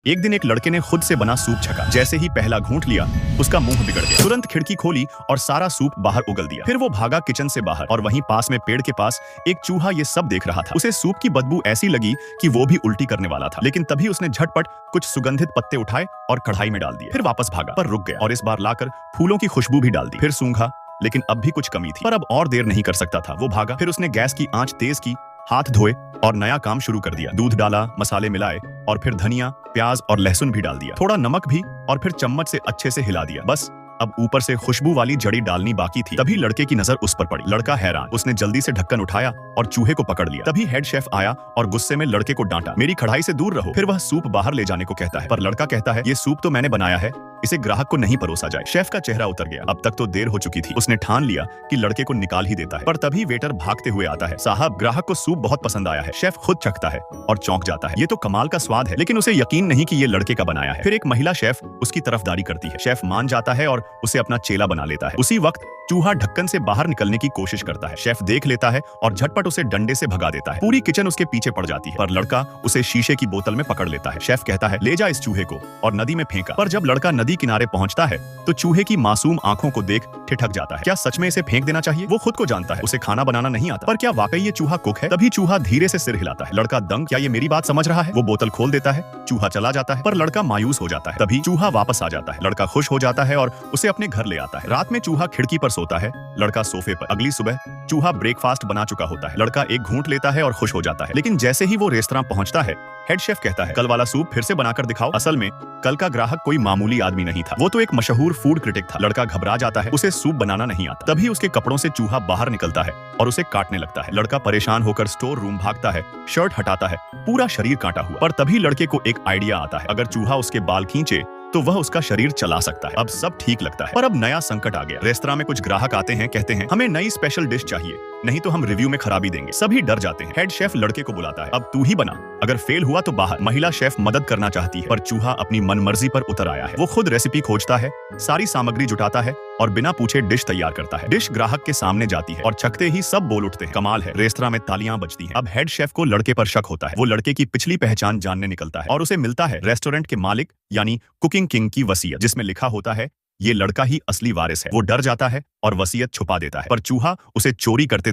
एक दिन एक लड़के ने खुद से बना सूप छका। जैसे ही पहला घूंट लिया, उसका मुंह बिगड़ गया। तुरंत खिड़की खोली और सारा सूप बाहर उगल दिया। फिर वो भागा किचन से बाहर और वहीं पास में पेड़ के पास एक चूहा ये सब देख रहा था। उसे सूप की बदबू ऐसी लगी कि वो भी उल्टी करने वाला था, लेकिन तभी उसने झटपट कुछ सुगंधित पत्ते उठाए और कढ़ाई में डाल दिए। फिर वापस भागा पर रुक गया और इस बार लाकर फूलों की खुशबू भी डाल दी। फिर सूंघा, लेकिन अब भी कुछ कमी थी, पर अब और देर नहीं कर सकता था। वो भागा, फिर उसने गैस की आंच तेज की, हाथ धोए और नया काम शुरू कर दिया। दूध डाला, मसाले मिलाए और फिर धनिया, प्याज और लहसुन भी डाल दिया। थोड़ा नमक भी और फिर चम्मच से अच्छे से हिला दिया। बस अब ऊपर से खुशबू वाली जड़ी डालनी बाकी थी। तभी लड़के की नजर उस पर पड़ी। लड़का हैरान, उसने जल्दी से ढक्कन उठाया और चूहे को पकड़ लिया। तभी हेड शेफ आया और गुस्से में लड़के को डांटा, मेरी कढ़ाई से दूर रहो। फिर वह सूप बाहर ले जाने को कहता है, पर लड़का कहता है, ये सूप तो मैंने बनाया है, इसे ग्राहक को नहीं परोसा जाए। शेफ का चेहरा उतर गया। अब तक तो देर हो चुकी थी। उसने ठान लिया कि लड़के को निकाल ही देता है, पर तभी वेटर भागते हुए आता है। साहब, ग्राहक को सूप बहुत पसंद आया है। शेफ खुद चखता है और चौंक जाता है। ये तो कमाल का स्वाद है, लेकिन उसे यकीन नहीं कि ये लड़के का बनाया है। फिर एक महिला शेफ उसकी तरफदारी करती है। शेफ मान जाता है और उसे अपना चेला बना लेता है। उसी वक्त चूहा ढक्कन से बाहर निकलने की कोशिश करता है। शेफ देख लेता है और झटपट उसे डंडे से भगा देता है। पूरी किचन उसके पीछे पड़ जाती है, पर लड़का उसे शीशे की बोतल में पकड़ लेता है। शेफ कहता है, ले जा इस चूहे को, और नदी में फेंका। पर जब लड़का नदी किनारे पहुंचता है तो चूहे की मासूम आंखों को देख ठिठक जाता है। क्या सच में इसे फेंक देना चाहिए? वो खुद को जानता है, उसे खाना बनाना नहीं आता, पर क्या वाकई ये चूहा कुक है? तभी चूहा धीरे से सिर हिलाता है। लड़का दंग, क्या ये मेरी बात समझ रहा है? वो बोतल खोल देता है, चूहा चला जाता है, पर लड़का मायूस हो जाता है। तभी चूहा वापस आ जाता है। लड़का खुश हो जाता है और उसे अपने घर ले आता है। रात में चूहा खिड़की पर सोता है, लड़का सोफे पर। अगली सुबह चूहा ब्रेकफास्ट बना चुका होता है। लड़का एक घूंट लेता है और खुश हो जाता है, लेकिन जैसे ही वो रेस्तरां पहुंचता है, हेड शेफ कहता है, कल वाला सूप फिर से बनाकर दिखाओ। असल में कल का ग्राहक कोई मामूली आदमी नहीं था, वो तो एक मशहूर फूड क्रिटिक था। लड़का घबरा जाता है, उसे सूप बनाना नहीं आता। तभी उसके कपड़ों से चूहा बाहर निकलता है और उसे काटने लगता है। लड़का परेशान होकर स्टोर रूम भागता है, शर्ट हटाता है, पूरा शरीर काटा हुआ। पर तभी लड़के को एक आइडिया आता है, अगर चूहा उसके बाल खींचे तो वह उसका शरीर चला सकता है। अब सब ठीक लगता है, पर अब नया संकट आ गया। रेस्तरां में कुछ ग्राहक आते हैं, कहते हैं, हमें नई स्पेशल डिश चाहिए, नहीं तो हम रिव्यू में खराबी देंगे। सभी डर जाते हैं। हेड शेफ लड़के को बुलाता है, अब तू ही बना, अगर फेल हुआ तो बाहर। महिला शेफ मदद करना चाहती है, पर चूहा अपनी मनमर्जी पर उतर आया है। वो खुद रेसिपी खोजता है, सारी सामग्री जुटाता है और बिना पूछे डिश तैयार करता है। डिश ग्राहक के सामने जाती है और छकते ही सब बोल उठते हैं, कमाल है। रेस्तरां में तालियां बजती हैं। अब हेड शेफ को लड़के पर शक होता है। वो लड़के की पिछली पहचान जानने निकलता है और उसे मिलता है रेस्टोरेंट के मालिक यानी कुकिंग किंग की वसीयत, जिसमें लिखा होता है, ये लड़का ही असली वारिस है। वो डर जाता है और वसीयत छुपा देता है, पर चूहा उसे चोरी करते